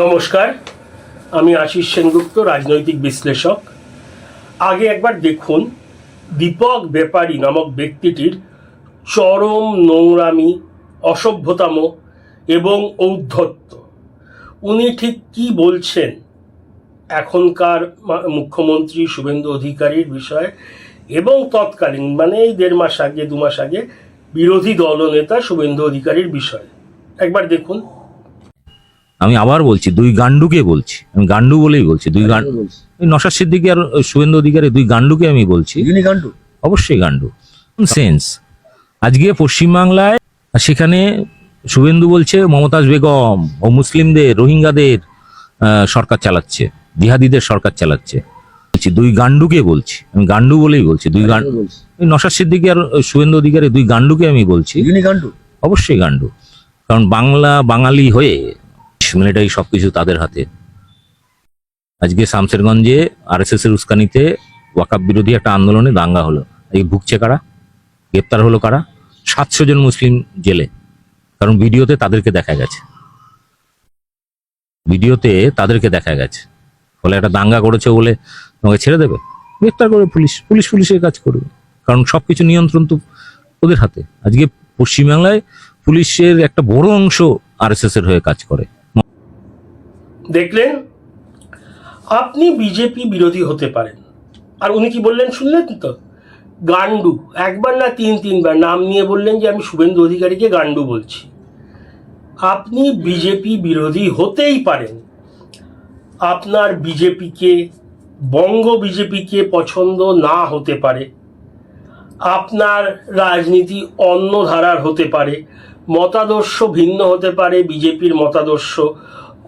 নমস্কার, আমি আশিস সেনগুপ্ত, রাজনৈতিক বিশ্লেষক। আগে একবার দেখুন দীপক ব্যাপারী নামক ব্যক্তিটির চরম নোংরামি, অসভ্যতাম এবং ঔদ্ধত্য। উনি ঠিক কি বলছেন এখনকার মুখ্যমন্ত্রী শুভেন্দু অধিকারীর বিষয়ে এবং তৎকালীন এই 1.5 মাস আগে 2 মাস আগে বিরোধী দলনেতা শুভেন্দু অধিকারীর বিষয়ে একবার দেখুন। আমি আবার বলছি, দুই গান্ডুকে বলছি, আমি গান্ডু বলেই বলছি। দুই গান্ডু, নওশাদ সিদ্দিকী আর শুভেন্দু অধিকারী, দুই গান্ডুকে আমি বলছি। গান্ডু, অবশ্যই গান্ডু। সেন্স আজকে পশ্চিমবাংলায়, সেখানে শুভেন্দু বলছে মমতাজ বেগম ও মুসলিমদের, রোহিঙ্গাদের সরকার চালাচ্ছে, জিহাদিদের সরকার চালাচ্ছে। দুই গান্ডুকে বলছি, আমি গান্ডু বলেই বলছি। দুই গান্ডু, নওশাদ সিদ্দিকী আর শুভেন্দু অধিকারী, দুই গান্ডুকে আমি বলছি। গান্ডু, অবশ্যই গান্ডু। কারণ বাঙালি হয়ে মিলিটারি সবকিছু তাদের হাতে। আজকে শামসেরগঞ্জে আরএসএস এর উস্কানিতে ওয়াকাফ বিরোধী একটা আন্দোলনে দাঙ্গা হলো। এই ভুগছে কারা? গ্রেপ্তার হলো কারা? 700 জন মুসলিম জেলে। কারণ ভিডিওতে তাদেরকে দেখা গেছে, ফলে একটা দাঙ্গা করেছে বলে তোমাকে ছেড়ে দেবে? গ্রেপ্তার করে পুলিশের কাজ করবে। কারণ সবকিছু নিয়ন্ত্রণ তো ওদের হাতে। আজকে পশ্চিমবাংলায় পুলিশের একটা বড় অংশ আরএসএস এর হয়ে কাজ করে। দেখলেন, আপনি বিজেপি বিরোধী হতে পারেন, আর উনি কি বললেন শুনলেন তো? গান্ডু। একবার না তিনবার নাম নিয়ে বললেন যে আমি শুভেন্দু অধিকারীকে গান্ডু বলছি। আপনি বিজেপি বিরোধী হতেই পারেন, আপনার বঙ্গ বিজেপিকে পছন্দ না হতে পারে, আপনার রাজনীতি অন্য ধারার হতে পারে, মতাদর্শ ভিন্ন হতে পারে, বিজেপির মতাদর্শ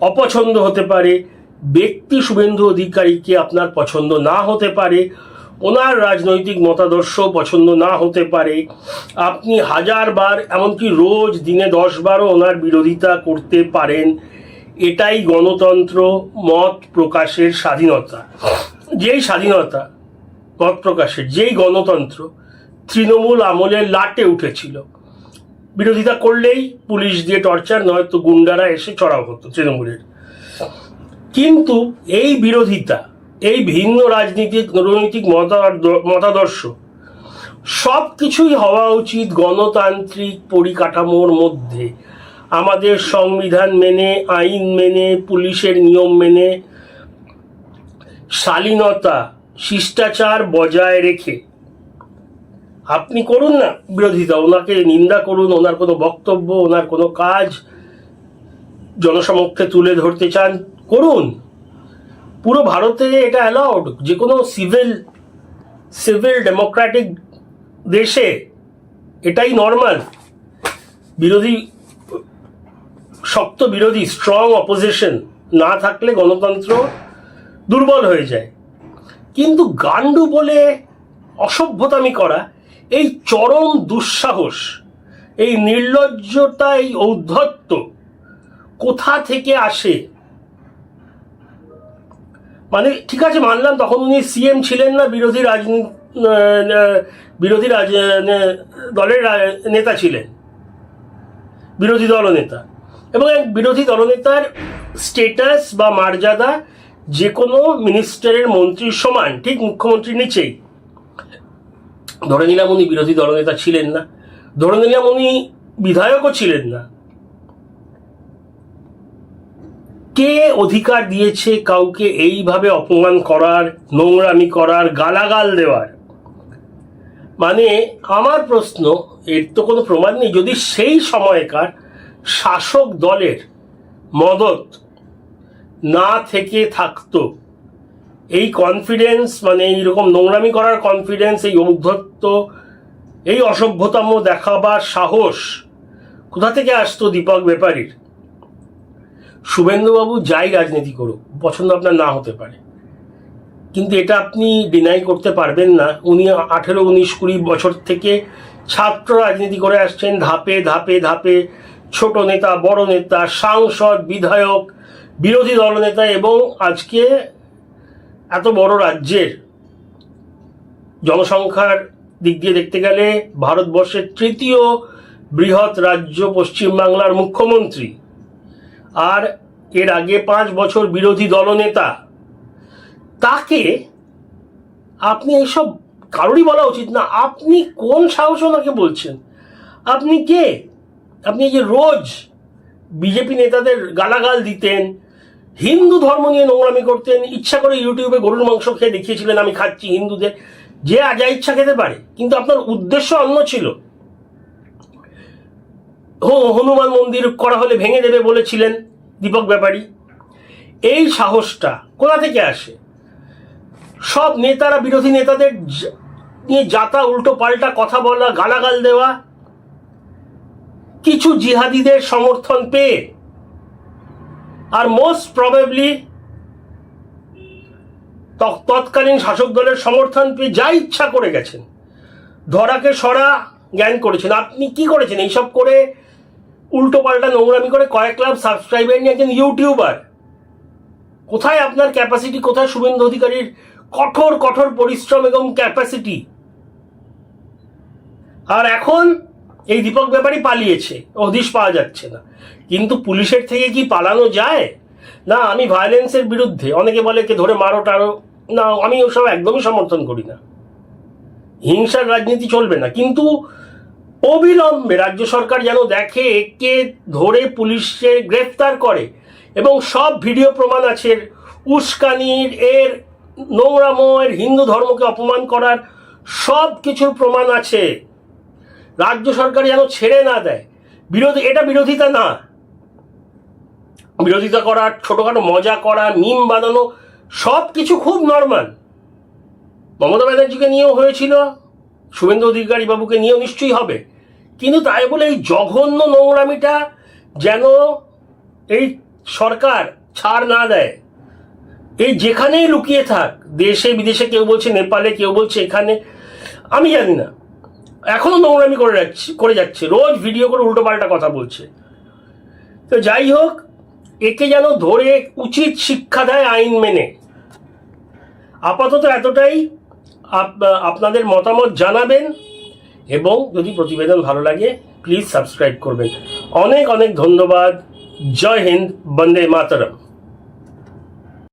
অপছন্দ হতে পারে, ব্যক্তি শুভেন্দু অধিকারীকে আপনার পছন্দ না হতে পারে, ওনার রাজনৈতিক মতাদর্শ পছন্দ না হতে পারে। আপনি 1000 বার, এমনকি রোজ দিনে 10 বারও ওনার বিরোধিতা করতে পারেন। এটাই গণতন্ত্র, মত প্রকাশের স্বাধীনতা। যেই স্বাধীনতা মত প্রকাশের, যেই গণতন্ত্র তৃণমূল আমলে লাটে উঠেছিল। বিরোধিতা করলেই পুলিশ দিয়ে টর্চার, নয়তো গুন্ডারা এসে চড়াও হতো তৃণমূলের। কিন্তু এই বিরোধিতা, এই ভিন্ন রাজনৈতিক মতাদর্শ সব কিছুই হওয়া উচিত গণতান্ত্রিক পরিকাঠামোর মধ্যে, আমাদের সংবিধান মেনে, আইন মেনে, পুলিশের নিয়ম মেনে, শালীনতা শিষ্টাচার বজায় রেখে। আপনি করুন না বিরোধিতা, ওনাকে নিন্দা করুন, ওনার কোনো বক্তব্য, ওনার কোনো কাজ জনসমক্ষে তুলে ধরতে চান, করুন। পুরো ভারতে এটা অ্যালাউড। যে কোনো সিভিল ডেমোক্রেটিক দেশে এটাই নর্মাল। শক্ত বিরোধী, স্ট্রং অপোজিশন না থাকলে গণতন্ত্র দুর্বল হয়ে যায়। কিন্তু গান্ডু বলে অসভ্যতামি করা, এই চরম দুঃসাহস, এই নির্লজ্জতা, এই ঔদ্ধত্য কোথা থেকে আসে? ঠিক আছে, মানলাম তখন উনি সিএম ছিলেন না, বিরোধী দলের নেতা ছিলেন, বিরোধী দলনেতা। এবং এক বিরোধী দলনেতার স্টেটাস বা মর্যাদা যে কোনো মিনিস্টারের, মন্ত্রীর সমান, ঠিক মুখ্যমন্ত্রীর নিচেই। ধরে নিলাম উনি বিরোধী দলনেতা ছিলেন না, ধরে নিলাম উনি বিধায়কও ছিলেন না। কে অধিকার দিয়েছে কাউকে এইভাবে অপমান করার, নোংরামি করার, গালাগাল দেওয়ার? আমার প্রশ্ন, এর তো কোনো প্রমাণ নেই। যদি সেই সময়কার শাসক দলের মদত না থেকে থাকতো, এই কনফিডেন্স, এইরকম নোংরামি করার কনফিডেন্স, এই ঔদ্ধত্য, এই অসভ্যতাম দেখাবার সাহস কোথা থেকে আসতো দীপক ব্যাপারীর? শুভেন্দুবাবু যাই রাজনীতি করুক, পছন্দ আপনার না হতে পারে, কিন্তু এটা আপনি ডিনাই করতে পারবেন না। উনি 18, 19, 20 বছর থেকে ছাত্র রাজনীতি করে আসছেন, ধাপে ধাপে ধাপে ছোট নেতা, বড় নেতা, সাংসদ, বিধায়ক, বিরোধী দলনেতা, এবং আজকে এত বড় রাজ্যের জনসংখ্যার দিক দিয়ে দেখতে গেলে ভারতবর্ষের 3য় বৃহৎ রাজ্য পশ্চিমবাংলার মুখ্যমন্ত্রী। আর এর আগে 5 বছর বিরোধী দলনেতা, তাকে আপনি এইসব কারোরই বলা উচিত না। আপনি কোন সাহস ওনাকে বলছেন? আপনি কে? আপনি এই যে রোজ বিজেপি নেতাদের গালাগাল দিতেন, হিন্দু ধর্ম নিয়ে নোংরামি করতেন, ইচ্ছা করে ইউটিউবে গরুর মাংস খেয়ে দেখিয়েছিলেন আমি খাচ্ছি হিন্দুদের, যে যা ইচ্ছা খেতে পারে, কিন্তু আপনার উদ্দেশ্য অন্য ছিল। হনুমান মন্দির করা হলে ভেঙে দেবে বলেছিলেন দীপক ব্যাপারী। এই সাহসটা কোথা থেকে আসে? সব নেতারা বিরোধী নেতাদের নিয়ে যাতা উল্টো পাল্টা কথা বলা, গালাগাল দেওয়া, কিছু জিহাদিদের সমর্থন পেয়ে, আর মোস্ট প্রবাবলি তৎকালীন শাসক দলের সমর্থন পেয়ে যা ইচ্ছা করে গেছেন, ধরাকে সরা জ্ঞান করেছেন। আপনি কি করেছেন? এইসব করে উল্টো পাল্টা নোংরামি করে কয়েক লাখ সাবস্ক্রাইবার নিয়ে একজন ইউটিউবার। কোথায় আপনার ক্যাপাসিটি? কোথায় শুভেন্দু অধিকারীর কঠোর কঠোর পরিশ্রম এবং ক্যাপাসিটি? আর এখন এই দীপক ব্যাপারী পালিয়েছে, হদিশ পাওয়া যাচ্ছে না। কিন্তু পুলিশের থেকে কি পালানো যায়? না, আমি ভায়োলেন্সের বিরুদ্ধে। অনেকে বলে কে ধরে মারো টারো, না, আমি ওসব একদমই সমর্থন করি না। হিংসার রাজনীতি চলবে না, কিন্তু অবিলম্বে রাজ্য সরকার যেন দেখে, একে ধরে পুলিশে গ্রেফতার করে, এবং সব ভিডিও প্রমাণ আছে উস্কানির, এর নোংরামো, এর হিন্দু ধর্মকে অপমান করার সব কিছুর প্রমাণ আছে। রাজ্য সরকার যেন ছেড়ে না দেয়। এটা বিরোধিতা না। বিরোধিতা করা, ছোটখাটো মজা করা, মিম বানানো, সব কিছু খুব নর্মাল। মমতা ব্যানার্জিকে নিয়েও হয়েছিল, শুভেন্দু অধিকারী বাবুকে নিয়েও নিশ্চয়ই হবে, কিন্তু তাই বলে এই জঘন্য নোংরামিটা যেন এই সরকার ছাড় না দেয়। এই যেখানেই লুকিয়ে থাক, দেশে বিদেশে, কেউ বলছে নেপালে, কেউ বলছে এখানে, আমি জানি না, এখনো নোংরামি করে যাচ্ছে, রোজ ভিডিও করে উল্টো পাল্টা কথা বলছে। তো যাই হোক, একে যেন ধরে উচিত শিক্ষা দেয় আইন মেনে। আপাতত এতটাই। আপনাদের মতামত জানাবেন, এবং যদি প্রতিবেদন ভালো লাগে প্লিজ সাবস্ক্রাইব করবেন। অনেক অনেক ধন্যবাদ। জয় হিন্দ, বন্দে মাতরম।